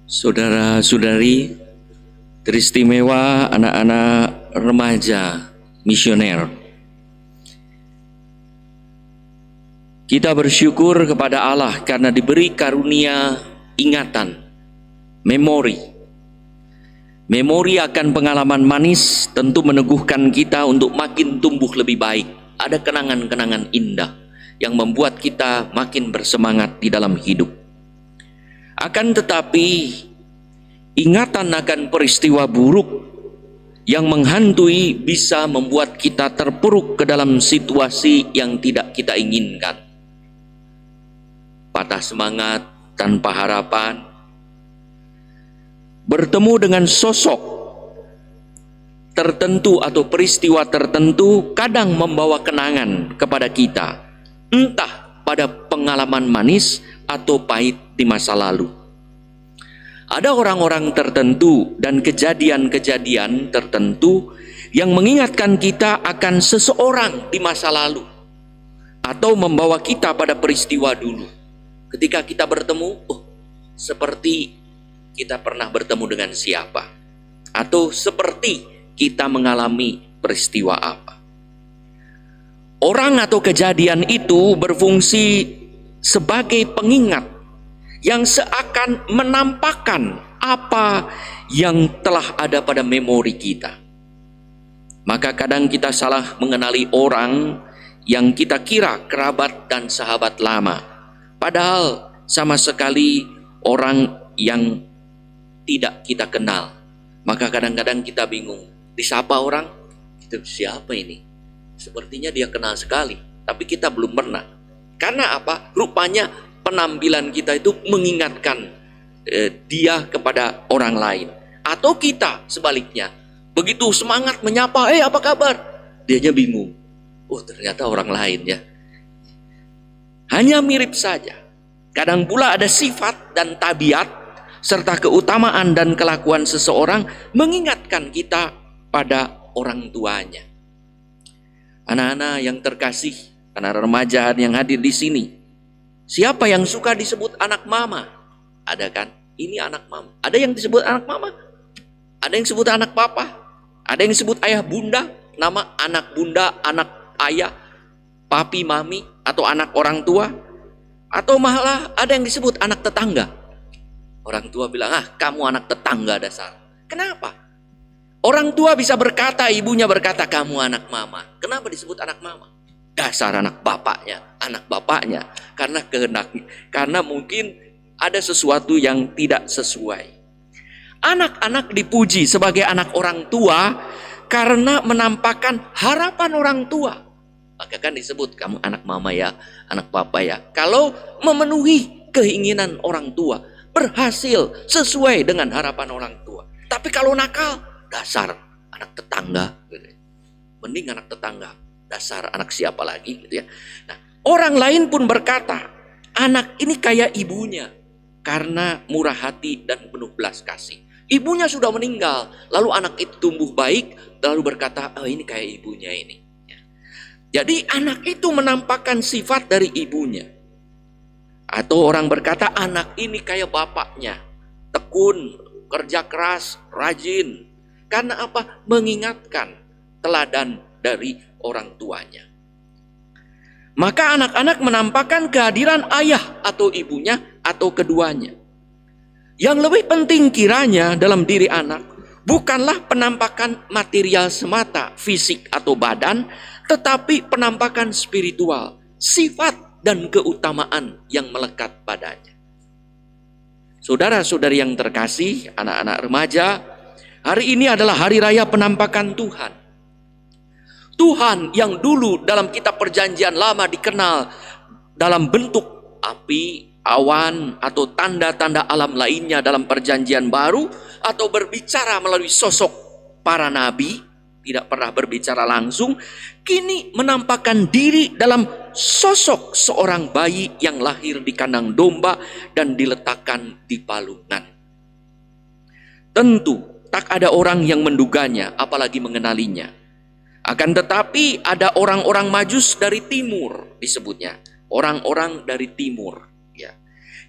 Saudara-saudari, teristimewa anak-anak remaja misioner. Kita bersyukur kepada Allah karena diberi karunia ingatan, memori. Memori akan pengalaman manis tentu meneguhkan kita untuk makin tumbuh lebih baik. Ada kenangan-kenangan indah yang membuat kita makin bersemangat di dalam hidup. Akan tetapi, ingatan akan peristiwa buruk yang menghantui bisa membuat kita terpuruk ke dalam situasi yang tidak kita inginkan. Patah semangat tanpa harapan, bertemu dengan sosok tertentu atau peristiwa tertentu kadang membawa kenangan kepada kita, entah pada pengalaman manis atau pahit di masa lalu. Ada orang-orang tertentu dan kejadian-kejadian tertentu yang mengingatkan kita akan seseorang di masa lalu atau membawa kita pada peristiwa dulu. Ketika kita bertemu, seperti kita pernah bertemu dengan siapa, atau seperti kita mengalami peristiwa apa. Orang atau kejadian itu berfungsi sebagai pengingat yang seakan menampakkan apa yang telah ada pada memori kita. Maka kadang kita salah mengenali orang yang kita kira kerabat dan sahabat lama, padahal sama sekali orang yang tidak kita kenal. Maka kadang-kadang kita bingung, disapa orang, kita siapa ini? Sepertinya dia kenal sekali, tapi kita belum pernah. Karena apa? Rupanya penampilan kita itu mengingatkan dia kepada orang lain. Atau kita sebaliknya, begitu semangat menyapa, apa kabar? Dianya bingung, ternyata orang lain ya. Hanya mirip saja. Kadang pula ada sifat dan tabiat serta keutamaan dan kelakuan seseorang mengingatkan kita pada orang tuanya. Anak-anak yang terkasih, anak remaja yang hadir di sini, siapa yang suka disebut anak mama? Ada kan? Ini anak mama. Ada yang disebut anak mama? Ada yang disebut anak papa? Ada yang disebut ayah bunda? Nama anak bunda, anak ayah, papi, mami, atau anak orang tua? Atau malah ada yang disebut anak tetangga? Orang tua bilang, kamu anak tetangga dasar. Kenapa? Orang tua bisa berkata, ibunya berkata, kamu anak mama. Kenapa disebut anak mama? Dasar anak bapaknya, anak bapaknya. Karena mungkin ada sesuatu yang tidak sesuai. Anak-anak dipuji sebagai anak orang tua karena menampakkan harapan orang tua. Maka kan disebut kamu anak mama ya, anak papa ya. Kalau memenuhi keinginan orang tua, berhasil sesuai dengan harapan orang tua. Tapi kalau nakal, dasar anak tetangga. Mending anak tetangga, dasar anak siapa lagi gitu ya. Nah, orang lain pun berkata, anak ini kayak ibunya karena murah hati dan penuh belas kasih. Ibunya sudah meninggal, lalu anak itu tumbuh baik, lalu berkata, ini kayak ibunya ini. Jadi anak itu menampakkan sifat dari ibunya. Atau orang berkata anak ini kayak bapaknya, tekun, kerja keras, rajin. Karena apa? Mengingatkan teladan dari orang tuanya. Maka anak-anak menampakkan kehadiran ayah atau ibunya atau keduanya. Yang lebih penting kiranya dalam diri anak bukanlah penampakan material semata, fisik atau badan, tetapi penampakan spiritual, sifat dan keutamaan yang melekat padanya. Saudara-saudari yang terkasih, anak-anak remaja, hari ini adalah hari raya penampakan Tuhan. Tuhan yang dulu dalam kitab perjanjian lama dikenal dalam bentuk api, awan, atau tanda-tanda alam lainnya dalam perjanjian baru, atau berbicara melalui sosok para nabi, tidak pernah berbicara langsung, kini menampakkan diri dalam sosok seorang bayi yang lahir di kandang domba dan diletakkan di palungan. Tentu tak ada orang yang menduganya, apalagi mengenalinya. Akan tetapi ada orang-orang Majus dari timur disebutnya, orang-orang dari timur, ya,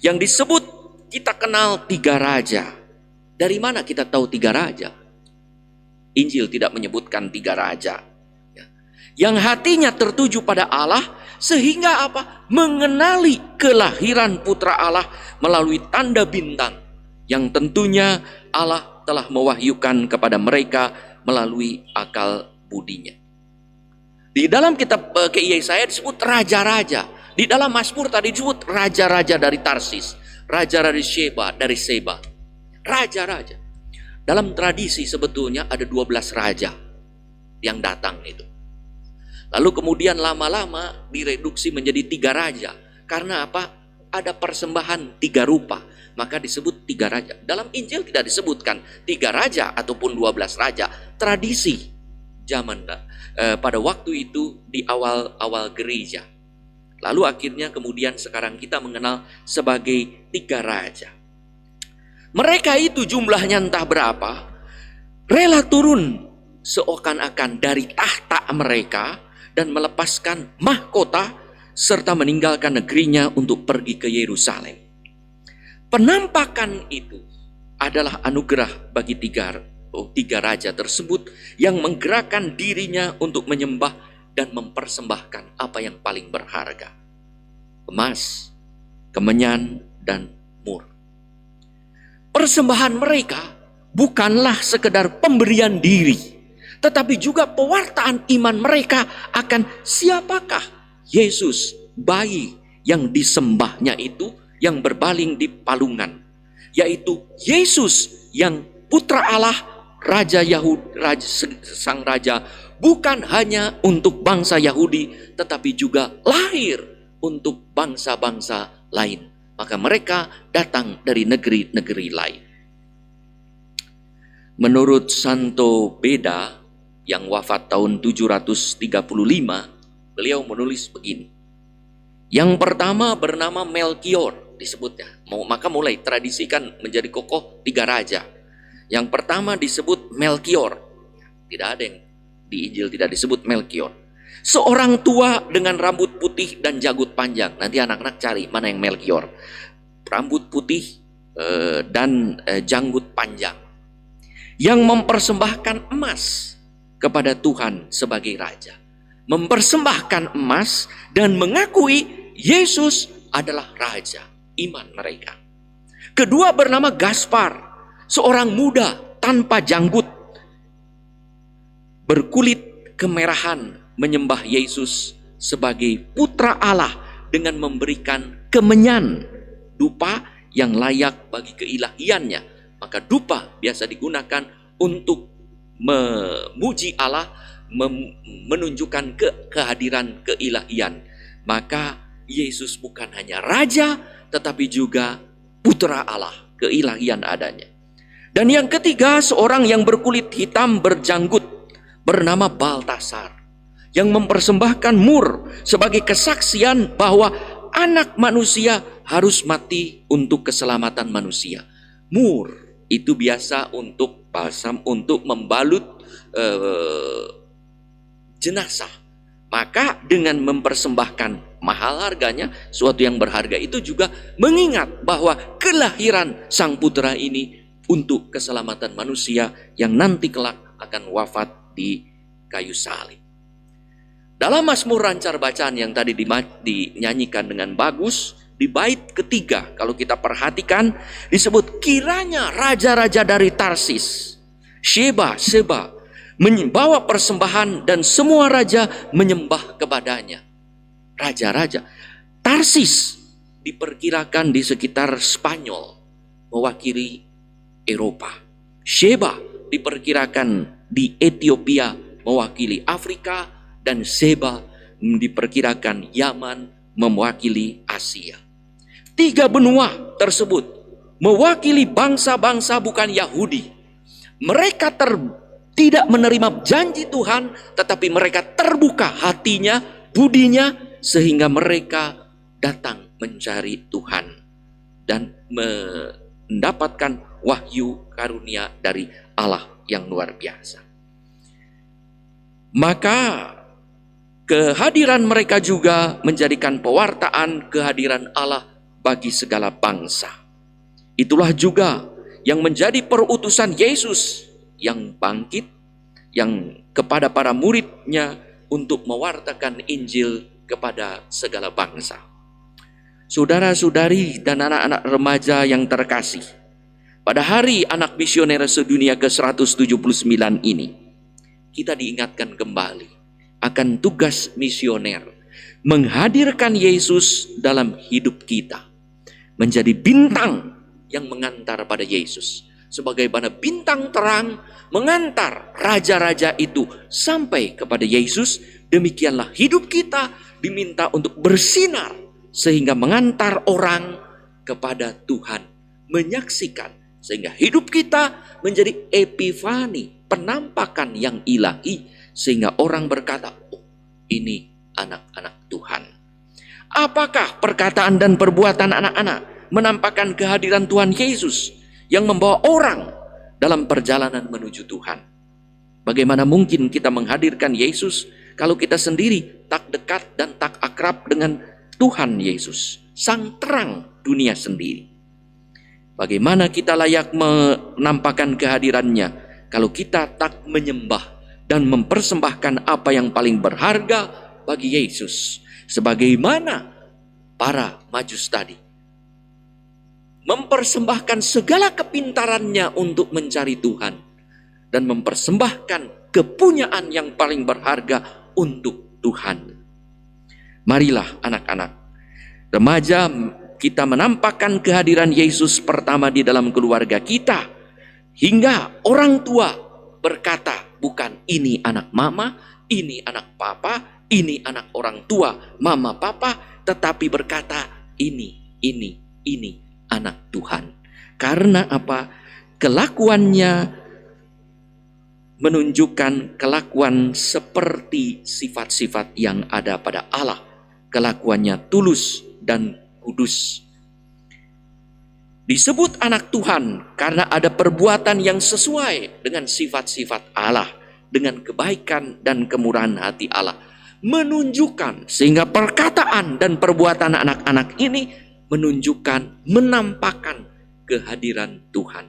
yang disebut kita kenal 3 raja. Dari mana kita tahu 3 raja? Injil tidak menyebutkan 3 raja. Yang hatinya tertuju pada Allah, sehingga apa? Mengenali kelahiran putra Allah melalui tanda bintang, yang tentunya Allah telah mewahyukan kepada mereka melalui akal budinya. Di dalam kitab Yesaya disebut raja-raja. Di dalam Mazmur tadi disebut raja-raja dari Tarsis, raja dari Sheba, raja-raja. Dalam tradisi sebetulnya ada 12 raja yang datang itu. Lalu kemudian lama-lama direduksi menjadi 3 raja. Karena apa? Ada persembahan 3 rupa, maka disebut 3 raja. Dalam Injil tidak disebutkan 3 raja ataupun 12 raja. Tradisi zaman pada waktu itu di awal-awal gereja. Lalu akhirnya kemudian sekarang kita mengenal sebagai 3 raja. Mereka itu jumlahnya entah berapa, rela turun seakan-akan dari tahta mereka dan melepaskan mahkota serta meninggalkan negerinya untuk pergi ke Yerusalem. Penampakan itu adalah anugerah bagi tiga raja tersebut yang menggerakkan dirinya untuk menyembah dan mempersembahkan apa yang paling berharga: emas, kemenyan, dan mur. Persembahan mereka bukanlah sekedar pemberian diri, tetapi juga pewartaan iman mereka akan siapakah Yesus, bayi yang disembahnya itu, yang berbaling di palungan, yaitu Yesus yang putra Allah, Raja Yahudi, sang Raja, bukan hanya untuk bangsa Yahudi, tetapi juga lahir untuk bangsa-bangsa lain. Maka mereka datang dari negeri-negeri lain. Menurut Santo Beda yang wafat tahun 735, beliau menulis begini. Yang pertama bernama Melkior disebutnya. Maka mulai tradisikan menjadi kokoh 3 raja. Yang pertama disebut Melkior. Tidak ada yang di Injil tidak disebut Melkior. Seorang tua dengan rambut putih dan janggut panjang. Nanti anak-anak cari mana yang Melkior. Rambut putih dan janggut panjang. Yang mempersembahkan emas kepada Tuhan sebagai raja. Mempersembahkan emas dan mengakui Yesus adalah raja. Iman mereka. Kedua bernama Gaspar. Seorang muda tanpa janggut. Berkulit kemerahan, menyembah Yesus sebagai putra Allah dengan memberikan kemenyan, dupa yang layak bagi keilahiannya. Maka dupa biasa digunakan untuk memuji Allah, menunjukkan kehadiran keilahian. Maka Yesus bukan hanya raja, tetapi juga putra Allah, keilahian adanya. Dan yang ketiga, seorang yang berkulit hitam berjanggut bernama Baltasar, yang mempersembahkan mur sebagai kesaksian bahwa anak manusia harus mati untuk keselamatan manusia. Mur itu biasa untuk balsam, untuk membalut jenazah. Maka dengan mempersembahkan mahal harganya, suatu yang berharga itu juga mengingat bahwa kelahiran sang putra ini untuk keselamatan manusia yang nanti kelak akan wafat di kayu salib. Dalam Mazmur Rancar Bacaan yang tadi dinyanyikan dengan bagus, di bait ketiga kalau kita perhatikan disebut kiranya raja-raja dari Tarsis, Sheba, membawa persembahan dan semua raja menyembah kepadanya. Raja-raja. Tarsis diperkirakan di sekitar Spanyol, mewakili Eropa. Sheba diperkirakan di Ethiopia, mewakili Afrika, dan Seba diperkirakan Yaman, mewakili Asia. 3 benua tersebut mewakili bangsa-bangsa bukan Yahudi. Mereka tidak menerima janji Tuhan, tetapi mereka terbuka hatinya, budinya, sehingga mereka datang mencari Tuhan dan mendapatkan wahyu karunia dari Allah yang luar biasa. Maka kehadiran mereka juga menjadikan pewartaan kehadiran Allah bagi segala bangsa. Itulah juga yang menjadi perutusan Yesus yang bangkit, yang kepada para muridnya untuk mewartakan Injil kepada segala bangsa. Saudara-saudari dan anak-anak remaja yang terkasih, pada hari anak misioner sedunia ke-179 ini, kita diingatkan kembali akan tugas misioner, menghadirkan Yesus dalam hidup kita, menjadi bintang yang mengantar pada Yesus. Sebagaimana bintang terang mengantar raja-raja itu sampai kepada Yesus, demikianlah hidup kita diminta untuk bersinar sehingga mengantar orang kepada Tuhan, menyaksikan sehingga hidup kita menjadi epifani, penampakan yang ilahi, sehingga orang berkata, oh, ini anak-anak Tuhan. Apakah perkataan dan perbuatan anak-anak menampakkan kehadiran Tuhan Yesus yang membawa orang dalam perjalanan menuju Tuhan? Bagaimana mungkin kita menghadirkan Yesus kalau kita sendiri tak dekat dan tak akrab dengan Tuhan Yesus, sang terang dunia sendiri? Bagaimana kita layak menampakkan kehadirannya kalau kita tak menyembah dan mempersembahkan apa yang paling berharga bagi Yesus? Sebagaimana para majus tadi mempersembahkan segala kepintarannya untuk mencari Tuhan dan mempersembahkan kepunyaan yang paling berharga untuk Tuhan. Marilah anak-anak remaja, kita menampakkan kehadiran Yesus pertama di dalam keluarga kita, hingga orang tua berkata, bukan ini anak mama, ini anak papa, ini anak orang tua, mama papa, tetapi berkata ini anak Tuhan. Karena apa? Kelakuannya menunjukkan kelakuan seperti sifat-sifat yang ada pada Allah. Kelakuannya tulus dan kudus. Disebut anak Tuhan karena ada perbuatan yang sesuai dengan sifat-sifat Allah, dengan kebaikan dan kemurahan hati Allah. Menunjukkan sehingga perkataan dan perbuatan anak-anak ini menunjukkan, menampakkan kehadiran Tuhan.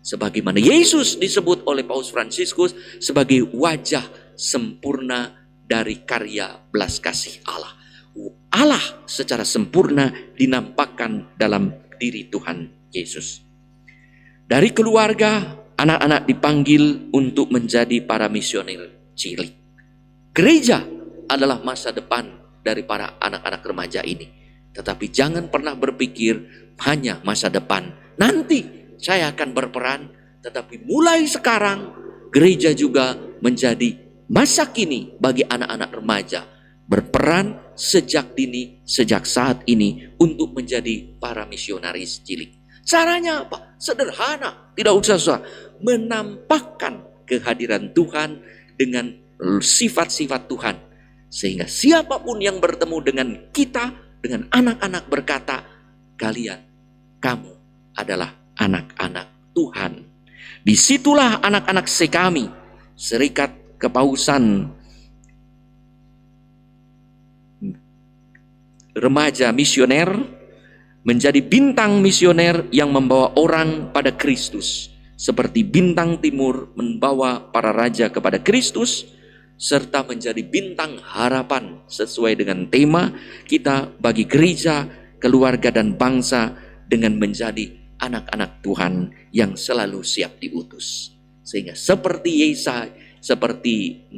Sebagaimana Yesus disebut oleh Paus Fransiskus sebagai wajah sempurna dari karya belas kasih Allah. Allah secara sempurna dinampakkan dalam diri Tuhan Yesus. Dari keluarga, anak-anak dipanggil untuk menjadi para misioner cilik. Gereja adalah masa depan dari para anak-anak remaja ini. Tetapi jangan pernah berpikir hanya masa depan. Nanti saya akan berperan, tetapi mulai sekarang gereja juga menjadi masa kini bagi anak-anak remaja. Berperan sejak dini, sejak saat ini untuk menjadi para misionaris cilik. Caranya apa? Sederhana, tidak usah susah. Menampakkan kehadiran Tuhan dengan sifat-sifat Tuhan. Sehingga siapapun yang bertemu dengan kita, dengan anak-anak berkata, kalian, kamu adalah anak-anak Tuhan. Disitulah anak-anak sekami, Serikat Kepausan Remaja Misioner, menjadi bintang misioner yang membawa orang pada Kristus. Seperti bintang timur membawa para raja kepada Kristus, serta menjadi bintang harapan sesuai dengan tema kita bagi gereja, keluarga dan bangsa dengan menjadi anak-anak Tuhan yang selalu siap diutus. Sehingga seperti Yesaya, seperti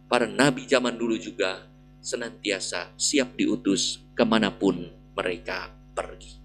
para nabi zaman dulu juga senantiasa siap diutus kemanapun mereka pergi.